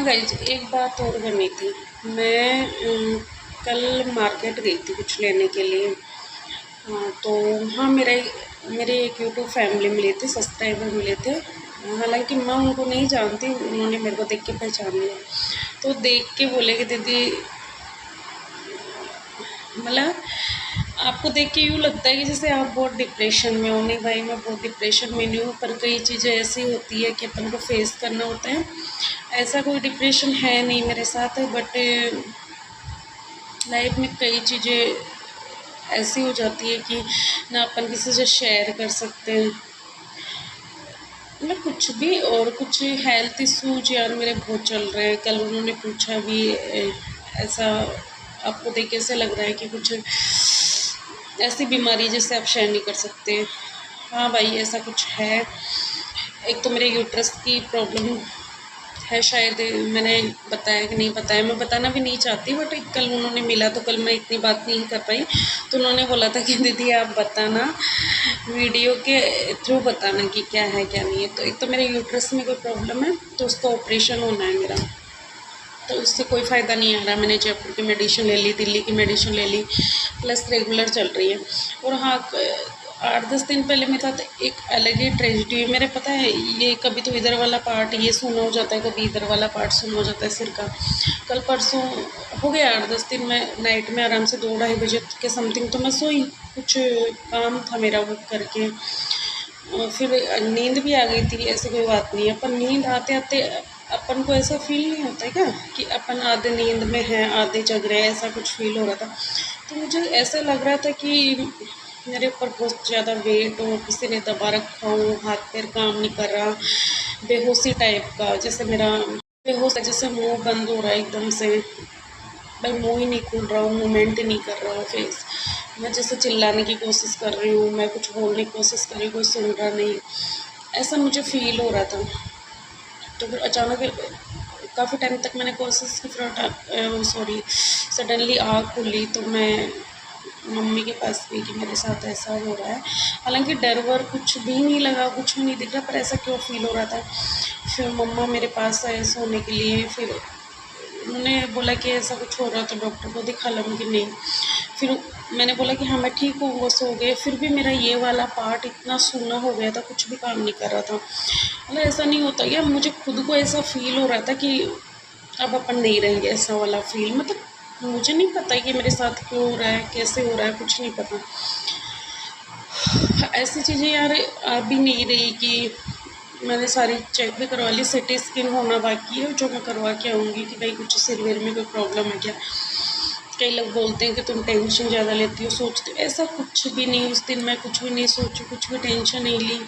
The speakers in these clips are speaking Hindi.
गाइज, एक बात और करनी थी। मैं कल मार्केट गई थी कुछ लेने के लिए। हाँ, तो हाँ, मेरे एक यूट्यूब फैमिली मिले थे, सब्सक्राइबर मिले थे। हालांकि मैं उनको नहीं जानती, उन्होंने मेरे को देख के पहचान लिया। तो देख के बोले कि दीदी, मतलब आपको देख के यूँ लगता है कि जैसे आप बहुत डिप्रेशन में हो। नहीं भाई, मैं बहुत डिप्रेशन में नहीं हूँ, पर कई चीज़ें ऐसी होती है कि अपन को फेस करना होता है। ऐसा कोई डिप्रेशन है नहीं मेरे साथ, बट लाइफ में कई चीज़ें ऐसी हो जाती है कि ना अपन किसी से शेयर कर सकते हैं, मतलब कुछ भी। और कुछ हेल्थ इश्यूज यार मेरे बहुत चल रहे हैं। कल उन्होंने पूछा भी, ऐसा आपको देख के ऐसे लग रहा है कि कुछ ऐसी बीमारी जिससे आप शेयर नहीं कर सकते। हाँ भाई, ऐसा कुछ है। एक तो मेरे यूट्रस की प्रॉब्लम है, शायद मैंने बताया कि नहीं बताया, मैं बताना भी नहीं चाहती, बट कल उन्होंने मिला तो कल मैं इतनी बात नहीं कर पाई। तो उन्होंने बोला था कि दीदी आप बताना, वीडियो के थ्रू बताना कि क्या है क्या नहीं है। तो एक तो मेरे यूट्रस में कोई प्रॉब्लम है, तो उसका ऑपरेशन होना है मेरा। तो उससे कोई फ़ायदा नहीं आ रहा। मैंने जयपुर की मेडिसिन ले ली, दिल्ली की मेडिसिन ले ली, प्लस रेगुलर चल रही है। और हाँ, 8-10 दिन पहले मेरे साथ एक अलग ही ट्रेजिडी हुई। मेरे पता है, ये कभी तो इधर वाला पार्ट ये सुना हो जाता है, कभी इधर वाला पार्ट सुना हो जाता है सिर का। कल परसों हो गया 8-10 दिन, मैं नाइट में आराम से 2-2:30 बजे के समथिंग तो मैं सोई। कुछ काम था मेरा वो करके, फिर नींद भी आ गई थी। ऐसी कोई बात नहीं है, पर नींद आते आते अपन को ऐसा फील नहीं होता है क्या कि अपन आधे नींद में हैं आधे जग रहे हैं, ऐसा कुछ फील हो रहा था। तो मुझे ऐसा लग रहा था कि मेरे ऊपर बहुत ज़्यादा वेट हो, किसी ने दबा रखा हो, हाथ पैर काम नहीं कर रहा, बेहोशी टाइप का। जैसे मेरा बेहोश है, जैसे मुंह बंद हो रहा है एकदम से, भाई मुंह ही नहीं खुल रहा हूँ, मूवमेंट ही नहीं कर रहा हूँ फेस। मैं जैसे चिल्लाने की कोशिश कर रही हूँ, मैं कुछ बोलने की कोशिश कर रही हूँ, कोई सुन रहा नहीं, ऐसा मुझे फील हो रहा था। तो फिर अचानक काफ़ी टाइम तक मैंने कोशिश की, फिर सॉरी सडनली आँख खुली तो मैं मम्मी के पास गई कि मेरे साथ ऐसा हो रहा है। हालांकि डर वर कुछ भी नहीं लगा, कुछ भी नहीं दिख रहा, पर ऐसा क्यों फील हो रहा था। फिर मम्मा मेरे पास आए सोने के लिए, फिर उन्होंने बोला कि ऐसा कुछ हो रहा तो डॉक्टर को दिखा लो। कि नहीं, फिर मैंने बोला कि हाँ मैं ठीक हूँ, वो सो गए। फिर भी मेरा ये वाला पार्ट इतना सूना हो गया था, कुछ भी काम नहीं कर रहा था। मतलब ऐसा नहीं होता क्या, मुझे खुद को ऐसा फील हो रहा था कि अब अपन नहीं रहेंगे, ऐसा वाला फील। मतलब मुझे नहीं पता कि मेरे साथ क्यों हो रहा है, कैसे हो रहा है, कुछ नहीं पता। ऐसी चीज़ें यार आ भी नहीं रही कि मैंने सारी चेक भी करवा ली, सिटी स्कैन होना बाकी है जो मैं करवा के आऊँगी कि भाई कुछ सिर वेर में कोई प्रॉब्लम है क्या। कई लोग बोलते हैं कि तुम टेंशन ज़्यादा लेती हो, सोचते हो, ऐसा कुछ भी नहीं। उस दिन मैं कुछ भी नहीं सोची, कुछ भी टेंशन नहीं ली।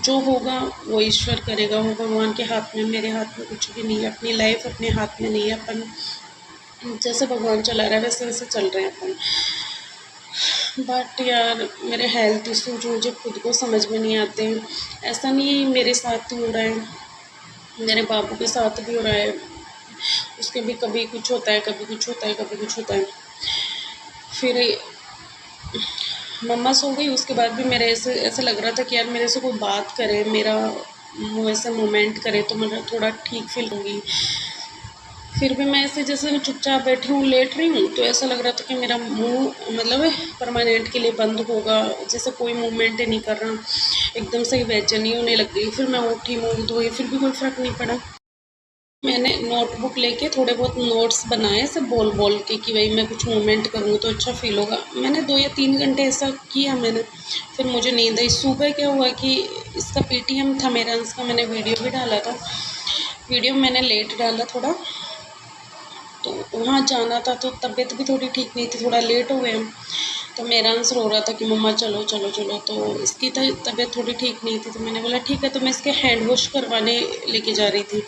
जो होगा वो ईश्वर करेगा, वो भगवान के हाथ में, मेरे हाथ में कुछ भी नहीं है। अपनी लाइफ अपने हाथ में नहीं है, अपन जैसे भगवान चला रहा है वैसे वैसे चल रहे हैं अपन। बट यार मेरे हेल्थ इशू जो मुझे खुद को समझ में नहीं आते हैं। ऐसा नहीं मेरे साथ ही हो रहा है, मेरे बाबू के साथ भी हो रहा है। उसके भी कभी कुछ होता है, कभी कुछ होता है, कभी कुछ होता है। फिर मम्मा सो गई, उसके बाद भी मेरे ऐसे ऐसा लग रहा था कि यार मेरे से कोई बात करे, मेरा मुँह ऐसे मूवमेंट करे तो मैं थोड़ा ठीक फील होंगी। फिर भी मैं ऐसे जैसे मैं चुपचाप बैठी हूँ, लेट रही हूँ, तो ऐसा लग रहा था कि मेरा मुंह मतलब परमानेंट के लिए बंद होगा, जैसे कोई मूवमेंट ही नहीं कर रहा। एकदम से ही बेचैनी होने लग गई। फिर मैं उठी, मुँह धोई, फिर भी कोई फ़र्क नहीं पड़ा। मैंने नोटबुक लेके थोड़े बहुत नोट्स बनाए सब बोल बोल के कि भाई मैं कुछ मूवमेंट करूँगी तो अच्छा फील होगा। मैंने 2 या 3 घंटे ऐसा किया मैंने। फिर मुझे नींद आई। सुबह क्या हुआ कि इसका पेटीएम था मेरा, इसका मैंने वीडियो भी डाला था। वीडियो मैंने लेट डाला थोड़ा, तो वहाँ जाना था, तो तबीयत भी थोड़ी ठीक नहीं थी, थोड़ा लेट हो गए हम। तो मेरा आंसर हो रहा था कि मम्मा चलो चलो चलो। तो इसकी तबीयत थोड़ी ठीक नहीं थी, तो मैंने बोला ठीक है। तो मैं इसके हैंड वॉश करवाने लेके जा रही थी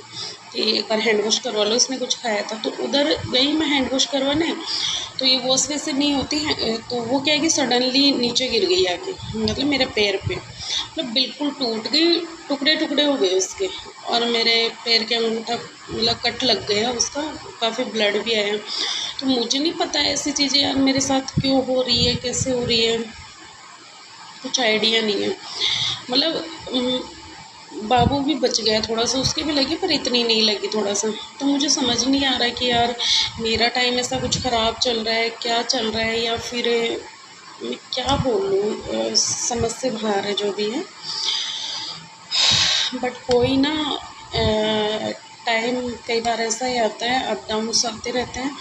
कि एक बार हैंड वॉश करवा लो, इसने कुछ खाया था। तो उधर गई मैं हैंड वॉश करवाने, तो ये वॉश वैसे नहीं होती है, तो वो क्या है कि सडनली नीचे गिर गई आके, मतलब मेरे पैर पे, मतलब बिल्कुल टूट गई, टुकड़े टुकड़े हो गए उसके। और मेरे पैर के अंगूठा मतलब कट लग गया उसका, काफ़ी ब्लड भी आया। तो मुझे नहीं पता ऐसी चीज़ें यार मेरे साथ क्यों हो रही है, कैसे हो रही है, कुछ आइडिया नहीं है। मतलब बाबू भी बच गया थोड़ा सा, उसके भी लगी पर इतनी नहीं लगी थोड़ा सा। तो मुझे समझ नहीं आ रहा है कि यार मेरा टाइम ऐसा कुछ ख़राब चल रहा है, क्या चल रहा है, या फिर मैं क्या बोलूँ, समझ से बाहर है जो भी है। बट कोई ना, टाइम कई बार ऐसा ही आता है, अप डाउन्स आते रहते हैं।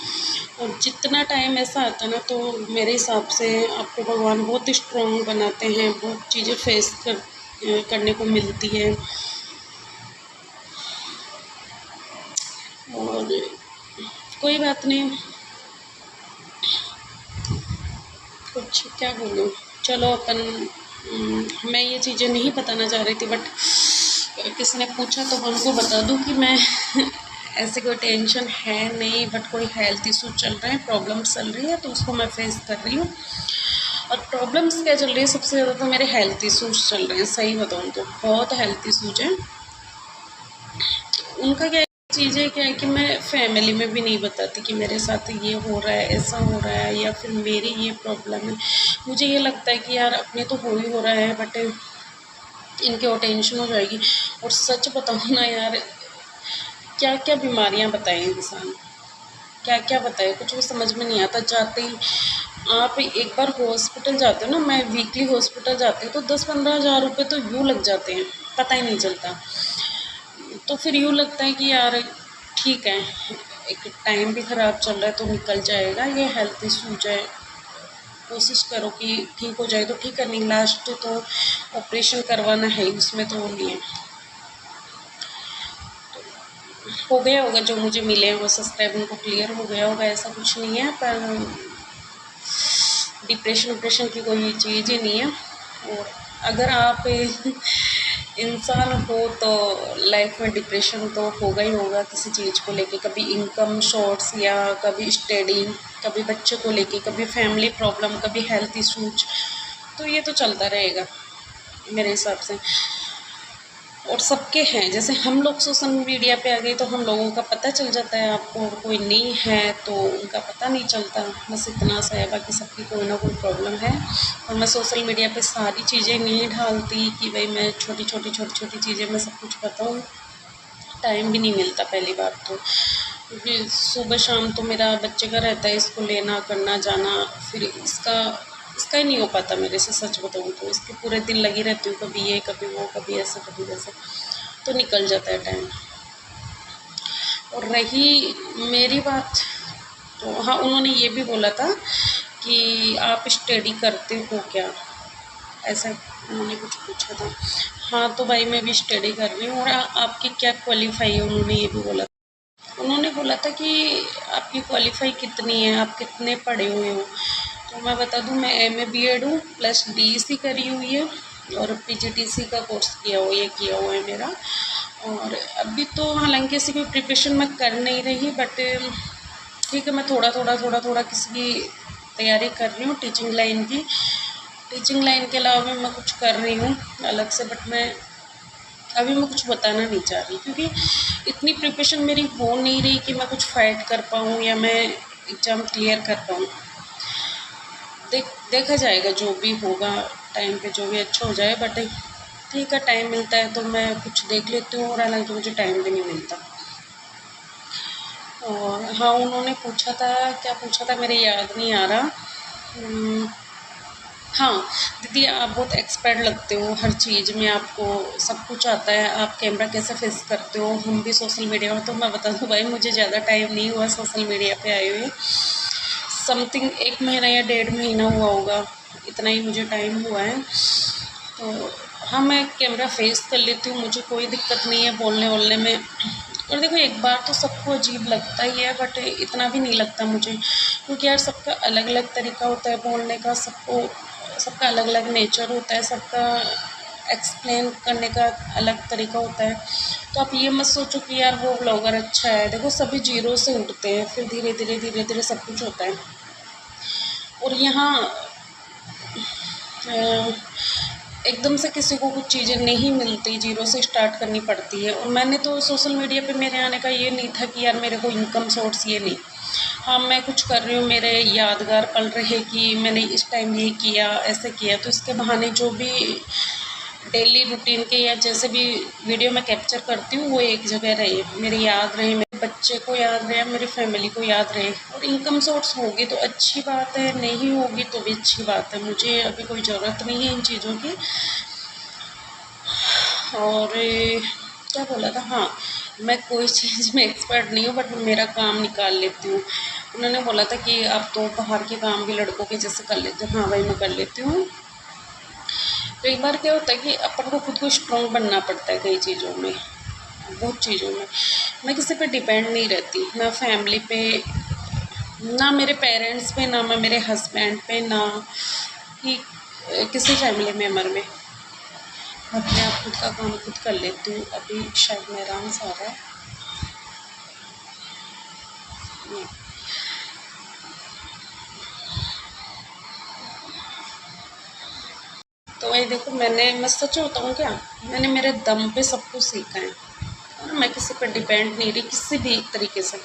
और जितना टाइम ऐसा आता है ना, तो मेरे हिसाब से आपको भगवान बहुत स्ट्रॉन्ग बनाते हैं, बहुत चीज़ें फेस करने को मिलती है। और कोई बात नहीं, कुछ क्या बोलूँ, चलो अपन, मैं ये चीज़ें नहीं बताना चाह रही थी, बट किसी ने पूछा तो उनको बता दूं कि मैं ऐसे कोई टेंशन है नहीं, बट कोई हेल्थ इशू चल रहे हैं, प्रॉब्लम्स चल रही है, तो उसको मैं फेस कर रही हूँ। और प्रॉब्लम्स क्या चल रही है, सबसे ज़्यादा तो मेरे हेल्थ इशूज़ चल रहे हैं, सही बताऊँ तो बहुत हेल्थ इशूज हैं। उनका क्या चीज़ें क्या है कि मैं फैमिली में भी नहीं बताती कि मेरे साथ ये हो रहा है, ऐसा हो रहा है, या फिर मेरी ये प्रॉब्लम है। मुझे ये लगता है कि यार अपने तो हो ही हो रहा है, बट इनकी और टेंशन हो जाएगी। और सच बताऊँ ना यार, क्या क्या बीमारियां बताएं इंसान, क्या क्या बताए, कुछ भी समझ में नहीं आता। जाते ही आप एक बार हॉस्पिटल जाते हो ना, मैं वीकली हॉस्पिटल जाती हूँ, तो 10-15 हज़ार रुपये तो यूँ लग जाते हैं, पता ही नहीं चलता। तो फिर यूँ लगता है कि यार ठीक है, एक टाइम भी ख़राब चल रहा है तो निकल जाएगा, ये हेल्थ इशूज है, कोशिश करो कि ठीक हो जाए तो ठीक है, नहीं लास्ट तो ऑपरेशन करवाना है, उसमें तो वो नहीं है। हो गया होगा, जो मुझे मिले हैं वो सब्सक्राइब उनको क्लियर हो गया होगा, ऐसा कुछ नहीं है। पर डिप्रेशन डिप्रेशन की कोई चीज़ ही नहीं है। और अगर आप इंसान हो तो लाइफ में डिप्रेशन तो होगा ही होगा, किसी चीज़ को लेके, कभी इनकम शॉर्ट्स, या कभी स्टडी, कभी बच्चे को लेके, कभी फैमिली प्रॉब्लम, कभी हेल्थ इशूज, तो ये तो चलता रहेगा मेरे हिसाब से। और सबके हैं, जैसे हम लोग सोशल मीडिया पे आ गए तो हम लोगों का पता चल जाता है आपको, और कोई नहीं है तो उनका पता नहीं चलता, बस इतना सा है। बाकी सबकी कोई ना कोई प्रॉब्लम है। और मैं सोशल मीडिया पे सारी चीज़ें नहीं डालती कि भाई मैं छोटी छोटी चीज़ें मैं सब कुछ बताऊँ, टाइम भी नहीं मिलता पहली बात तो, क्योंकि सुबह शाम तो मेरा बच्चे का रहता है, इसको लेना करना जाना, फिर इसका ही नहीं हो पाता मेरे से, सच बताऊँ तो। इसके पूरे दिन लगी रहती हूँ, कभी ये कभी वो, कभी ऐसा कभी वैसा, तो निकल जाता है टाइम। और रही मेरी बात, तो हाँ, उन्होंने ये भी बोला था कि आप स्टडी करते हो क्या, ऐसा उन्होंने कुछ पूछा था। हाँ तो भाई मैं भी स्टडी कर रही हूँ। और आपकी क्या क्वालिफाई है, उन्होंने ये भी बोला। उन्होंने बोला था कि आपकी क्वालिफाई कितनी है, आप कितने पढ़े हुए हो। तो मैं बता दूं, मैं MA BEd हूँ, प्लस DEC करी हुई है, और PGDC का कोर्स किया हुआ है मेरा। और अभी तो हालांकि ऐसी कोई प्रिपरेशन मैं कर नहीं रही, बट ठीक है, मैं थोड़ा थोड़ा किसी की तैयारी कर रही हूँ, टीचिंग लाइन की। टीचिंग लाइन के अलावा भी मैं कुछ कर रही हूँ अलग से, बट अभी मैं कुछ बताना नहीं चाह रही, क्योंकि इतनी प्रिपरेशन मेरी हो नहीं रही कि मैं कुछ फाइट कर पाऊँ या मैं एग्ज़ाम क्लियर कर पाऊँ। देखा जाएगा जो भी होगा, टाइम पे जो भी अच्छा हो जाए। बट ठीक है, टाइम मिलता है तो मैं कुछ देख लेती हूँ, और हालांकि मुझे टाइम भी नहीं मिलता। और हाँ, उन्होंने पूछा था, क्या पूछा था मेरे याद नहीं आ रहा। हाँ दीदी, आप बहुत एक्सपर्ट लगते हो हर चीज़ में, आपको सब कुछ आता है, आप कैमरा कैसे फेस करते हो। हम भी सोशल मीडिया में, तो मैं बता दूँ भाई, मुझे ज़्यादा टाइम नहीं हुआ सोशल मीडिया पे आए हुए, समथिंग 1 महीना या 1.5 महीना हुआ होगा, इतना ही मुझे टाइम हुआ है। तो हाँ, मैं कैमरा फेस कर लेती हूँ, मुझे कोई दिक्कत नहीं है बोलने वोलने में। और देखो, एक बार तो सबको अजीब लगता ही है, बट इतना भी नहीं लगता मुझे, क्योंकि यार सबका अलग अलग तरीका होता है बोलने का, सबका अलग अलग नेचर होता है, सबका एक्सप्लेन करने का अलग तरीका होता है। तो आप ये मत सोचो कि यार वो ब्लॉगर अच्छा है। देखो, सभी जीरो से उठते हैं, फिर धीरे धीरे सब कुछ होता है। और यहाँ एकदम से किसी को कुछ चीज़ें नहीं मिलती, जीरो से स्टार्ट करनी पड़ती है। और मैंने तो सोशल मीडिया पे मेरे आने का ये नहीं था कि यार मेरे को इनकम सोर्स, ये नहीं। हाँ, मैं कुछ कर रही हूँ, मेरे यादगार पल रहे कि मैंने इस टाइम ये किया, ऐसे किया, तो इसके बहाने जो भी डेली रूटीन के या जैसे भी वीडियो मैं कैप्चर करती हूँ वो एक जगह रहे, मेरी याद रहे, मेरे बच्चे को याद रहे, मेरी फैमिली को याद रहे। और इनकम सोर्स होगी तो अच्छी बात है, नहीं होगी तो भी अच्छी बात है, मुझे अभी कोई ज़रूरत नहीं है इन चीज़ों की। और क्या बोला था, हाँ, मैं कोई चीज़ में एक्सपर्ट नहीं हूँ बट मेरा काम निकाल लेती हूँ। उन्होंने बोला था कि आप तो बाहर के काम भी लड़कों के जैसे कर लेते हो। हाँ भाई, मैं कर लेती हूँ। कई बार क्या होता है कि अपन को खुद को स्ट्रॉन्ग बनना पड़ता है कई चीज़ों में, बहुत चीज़ों में। मैं किसी पे डिपेंड नहीं रहती, ना फैमिली पे, ना मेरे पेरेंट्स पे, ना मैं मेरे हस्बैंड पे, ना ही किसी फैमिली मेम्बर में। मैं अपने आप खुद का काम खुद कर लेती हूँ। अभी शायद मेरा आंसर आ रहा है। तो वही देखो, मैं सच बताऊँ क्या, मैंने मेरे दम पे सब कुछ सीखा है। मैं किसी पर डिपेंड नहीं रही किसी भी तरीके से।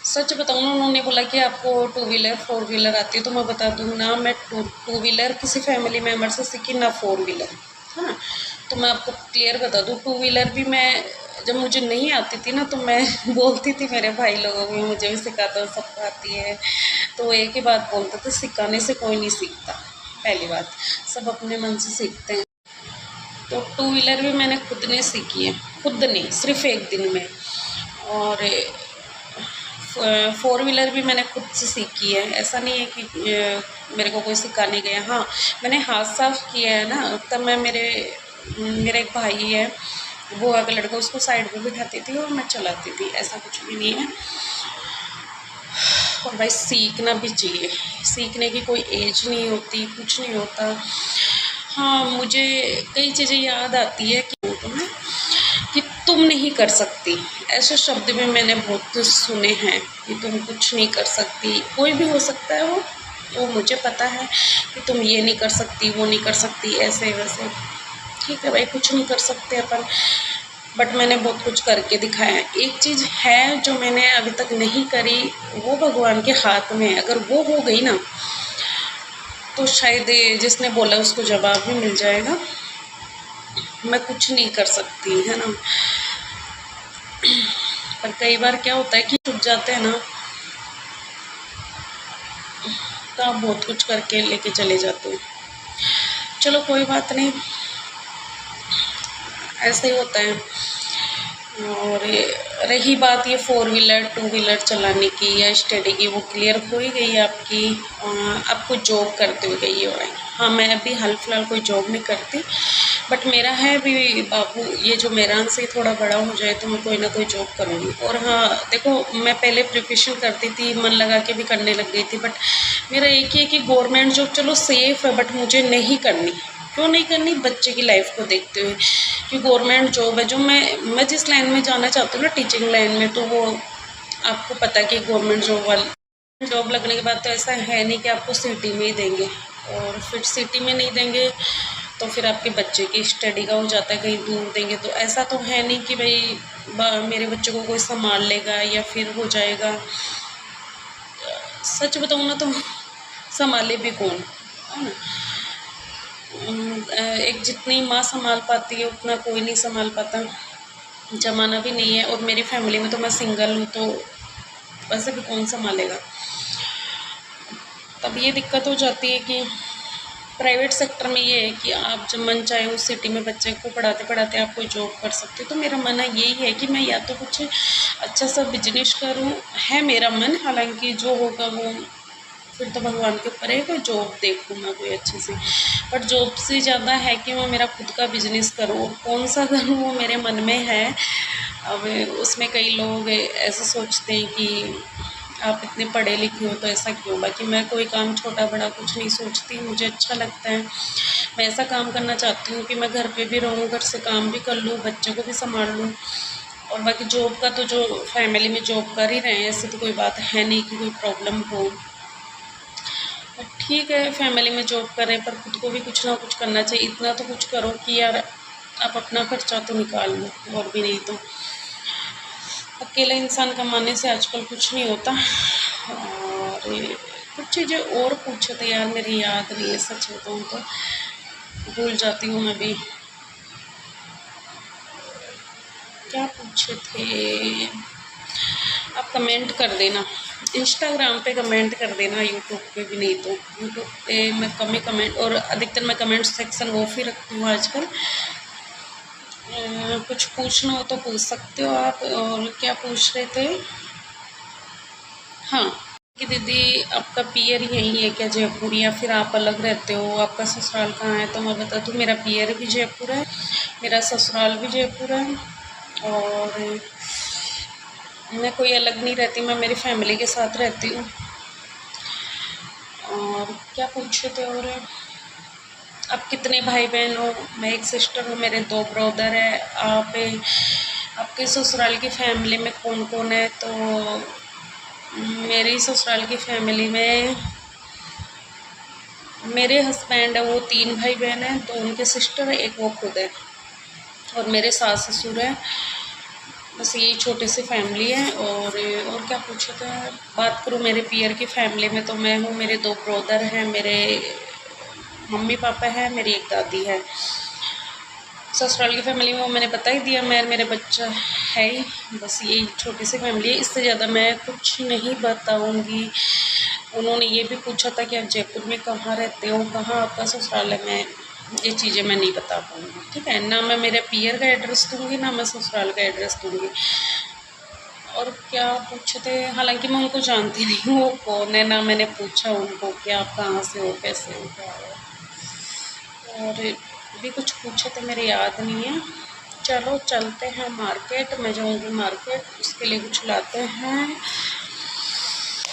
सच बताऊँ ना, उन्होंने बोला कि आपको 2 व्हीलर 4 व्हीलर आती है, तो मैं बता दूँ ना, मैं टू व्हीलर किसी फैमिली मेम्बर से सीखी, ना 4 व्हीलर, है ना। तो मैं आपको क्लियर बता दूँ, 2 व्हीलर भी मैं जब मुझे नहीं आती थी ना, तो मैं बोलती थी मेरे भाई लोगों को मुझे भी सिखा दो, सबको आती है। तो एक ही बात बोलते थे, सिखाने से कोई नहीं सीखता। पहली बात, सब अपने मन से सीखते हैं। तो 2 व्हीलर भी मैंने खुद ने सीखी है, खुद ने, सिर्फ एक दिन में। और 4 व्हीलर भी मैंने खुद से सीखी है। ऐसा नहीं है कि मेरे को कोई सिखाने गया। हाँ, मैंने हाथ साफ किया है ना, तब मैं मेरा एक भाई है, वो अगर लड़का, उसको साइड पे बिठाती थी और मैं चलाती थी, ऐसा कुछ भी नहीं है। और भाई सीखना भी चाहिए, सीखने की कोई एज नहीं होती, कुछ नहीं होता। हाँ, मुझे कई चीज़ें याद आती है कि तुम नहीं कर सकती, ऐसे शब्द भी मैंने बहुत सुने हैं कि तुम कुछ नहीं कर सकती। कोई भी हो सकता है वो मुझे पता है कि तुम ये नहीं कर सकती, वो नहीं कर सकती, ऐसे वैसे। ठीक है भाई, कुछ नहीं कर सकते अपन, बट मैंने बहुत कुछ करके दिखाया है। एक चीज़ है जो मैंने अभी तक नहीं करी, वो भगवान के हाथ में है। अगर वो हो गई ना, तो शायद जिसने बोला उसको जवाब भी मिल जाएगा। मैं कुछ नहीं कर सकती, है ना। पर कई बार क्या होता है कि छूट जाते हैं ना, तो आप बहुत कुछ करके लेके चले जाते हो। चलो कोई बात नहीं, ऐसे ही होता है। और रही बात ये 4 व्हीलर 2 व्हीलर चलाने की या स्टडी की, वो क्लियर हो ही गई आपकी। आपको जॉब करते हुए गई हो रहा है। हाँ, मैं अभी हाल फिलहाल कोई जॉब नहीं करती, बट मेरा है भी बाबू, ये जो मेरा से थोड़ा बड़ा हो जाए तो मैं कोई ना कोई जॉब करूँगी। और हाँ देखो, मैं पहले प्रिपरेशन करती थी, मन लगा के भी करने लग गई थी, बट मेरा एक ही है कि गवर्नमेंट जॉब चलो सेफ़ है, बट मुझे नहीं करनी। क्यों नहीं करनी? बच्चे की लाइफ को देखते हुए, कि गवर्नमेंट जॉब है जो मैं जिस लाइन में जाना चाहती हूँ ना, टीचिंग लाइन में, तो वो आपको पता है कि गवर्नमेंट जॉब वाली जॉब लगने के बाद तो ऐसा है नहीं कि आपको सिटी में ही देंगे। और फिर सिटी में नहीं देंगे तो फिर आपके बच्चे की स्टडी का हो जाता है, कहीं दूर देंगे तो ऐसा तो है नहीं कि भाई मेरे बच्चे को कोई संभाल लेगा या फिर हो जाएगा। सच बताऊँ ना तो संभाले भी कौन, है ना। एक जितनी माँ संभाल पाती है उतना कोई नहीं संभाल पाता, ज़माना भी नहीं है। और मेरी फैमिली में तो मैं सिंगल हूँ, तो वैसे भी कौन संभालेगा। तब ये दिक्कत हो जाती है कि प्राइवेट सेक्टर में ये है कि आप जब मन चाहे उस सिटी में बच्चे को पढ़ाते पढ़ाते आप कोई जॉब कर सकते हो। तो मेरा मन यही है कि मैं या तो कुछ अच्छा सा बिजनेस करूँ, है मेरा मन। हालांकि जो होगा वो फिर तो भगवान के ऊपर है, कोई जॉब देखूँ मैं कोई अच्छी सी। बट जॉब से ज़्यादा है कि मैं मेरा खुद का बिजनेस करूँ। कौन सा करूँ वो मेरे मन में है। अब उसमें कई लोग ऐसे सोचते हैं कि आप इतने पढ़े लिखे हो तो ऐसा क्यों। बाकी मैं कोई काम छोटा बड़ा कुछ नहीं सोचती, मुझे अच्छा लगता है। मैं ऐसा काम करना चाहती हूँ कि मैं घर पे भी रहूँ, घर से काम भी कर लूँ, बच्चों को भी संभाल लूँ। और बाकी जॉब का तो जो फैमिली में जॉब कर ही रहे हैं, ऐसे तो कोई बात है नहीं कि कोई प्रॉब्लम हो। ठीक है, फैमिली में जॉब करें पर खुद को भी कुछ ना कुछ करना चाहिए। इतना तो कुछ करो कि यार आप अपना खर्चा तो निकाल लो, और भी नहीं तो। अकेले इंसान कमाने से आजकल कुछ नहीं होता। और कुछ चीज़ें और पूछे थे यार, मेरी याद नहीं है, सच बताऊँ तो भूल जाती हूँ मैं भी। क्या पूछे थे, आप कमेंट कर देना, इंस्टाग्राम पे कमेंट कर देना, यूट्यूब पे भी नहीं तो यूट्यूब पे मैं कम ही कमेंट, और अधिकतर मैं कमेंट सेक्शन ऑफ ही रखती हूँ आजकल। कुछ पूछना हो तो पूछ सकते हो आप। और क्या पूछ रहे थे, हाँ कि दीदी आपका पियर यहीं है क्या जयपुर, या फिर आप अलग रहते हो, आपका ससुराल कहाँ है? तो मैं बता दूँ, मेरा पियर भी जयपुर है, मेरा ससुराल भी जयपुर है, और मैं कोई अलग नहीं रहती, मैं मेरी फैमिली के साथ रहती हूँ। और क्या पूछे थे, और आप कितने भाई बहन हो? मैं एक सिस्टर हूँ, मेरे 2 ब्रदर है। आपके ससुराल की फैमिली में कौन कौन है? तो मेरी ससुराल की फैमिली में मेरे हस्बैंड है, वो 3 भाई बहन हैं, 2 उनके सिस्टर है, एक वो खुद है, और मेरे सास ससुर है। बस यही छोटी सी फैमिली है। और क्या पूछा था, बात करूँ मेरे पियर की फैमिली में, तो मैं हूँ, मेरे 2 ब्रदर हैं, मेरे मम्मी पापा है, मेरी एक दादी है। ससुराल की फैमिली में मैंने बता ही दिया, मैं मेरे बच्चा है ही, बस यही छोटी सी फैमिली है, इससे ज़्यादा मैं कुछ नहीं बताऊंगी। उन्होंने ये भी पूछा था कि आप जयपुर में कहाँ रहते हो, कहाँ आपका ससुराल है, मैं ये चीज़ें मैं नहीं बता पाऊँगी, ठीक है ना। मैं मेरे पियर का एड्रेस दूँगी, ना मैं ससुराल का एड्रेस दूँगी। और क्या पूछे थे, हालांकि मैं उनको जानती नहीं हूँ वो कौन है, ना मैंने पूछा उनको कि आप कहाँ से हो, कैसे हो, क्या हो। और भी कुछ पूछे थे, मेरे याद नहीं है। चलो चलते हैं मार्केट, मैं जाऊँगी मार्केट, उसके लिए कुछ लाते हैं,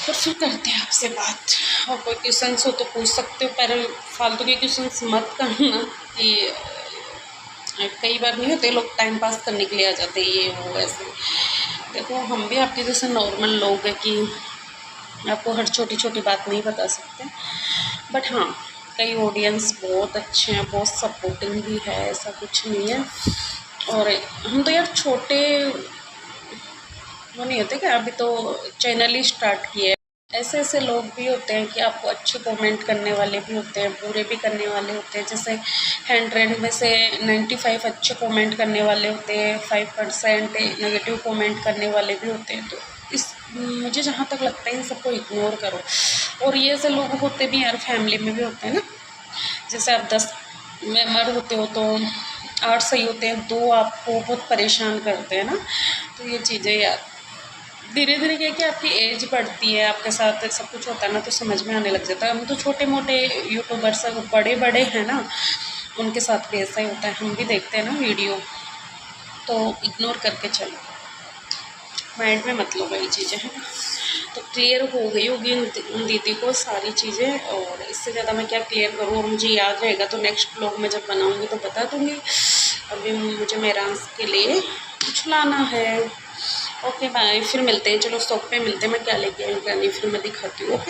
और फिर करते हैं आपसे बात। और कोई क्वेश्चंस हो तो पूछ सकते हो, पर फालतू के क्वेश्चंस मत करना, कि कई बार नहीं होते, लोग टाइम पास करने के लिए आ जाते हैं, ये वो ऐसे। देखो हम भी आपके जैसे नॉर्मल लोग हैं कि आपको हर छोटी छोटी बात नहीं बता सकते, बट हाँ कई ऑडियंस बहुत अच्छे हैं, बहुत सपोर्टिंग भी है, ऐसा कुछ नहीं है। और हम तो यार छोटे वो नहीं होते कि अभी तो चैनल ही स्टार्ट किए है। ऐसे ऐसे लोग भी होते हैं कि आपको अच्छे कमेंट करने वाले भी होते हैं, बुरे भी करने वाले होते हैं। जैसे 100 में से 95 अच्छे कमेंट करने वाले होते हैं, 5% नेगेटिव कमेंट करने वाले भी होते हैं। तो मुझे जहाँ तक लगता है इन सबको इग्नोर करो। और ये ऐसे लोग होते भी यार फैमिली में भी होते हैं ना, जैसे आप 10 मेम्बर होते हो तो 8 सही होते हैं, 2 आपको बहुत परेशान करते हैं ना। तो ये चीज़ें यार धीरे धीरे क्या कि आपकी एज बढ़ती है, आपके साथ सब कुछ होता है ना, तो समझ में आने लग जाता है। हम तो छोटे मोटे यूट्यूबर्स हैं, बड़े बड़े हैं ना, उनके साथ भी ऐसा ही होता है, हम भी देखते हैं ना वीडियो, तो इग्नोर करके चलो, माइंड में मत लो ये चीज़ें, है ना। तो क्लियर हो गई होगी उन दीदी को सारी चीज़ें, और इससे ज़्यादा मैं क्या क्लियर करूँ। और मुझे याद रहेगा तो नेक्स्ट ब्लॉग में जब बनाऊँगी तो बता दूँगी। अभी मुझे मेरांस के लिए कुछ लाना है। ओके बाय, फिर मिलते हैं, चलो शॉप पे मिलते हैं, मैं क्या लेके आई क्या नहीं फिर मैं दिखाती हूँ। ओके।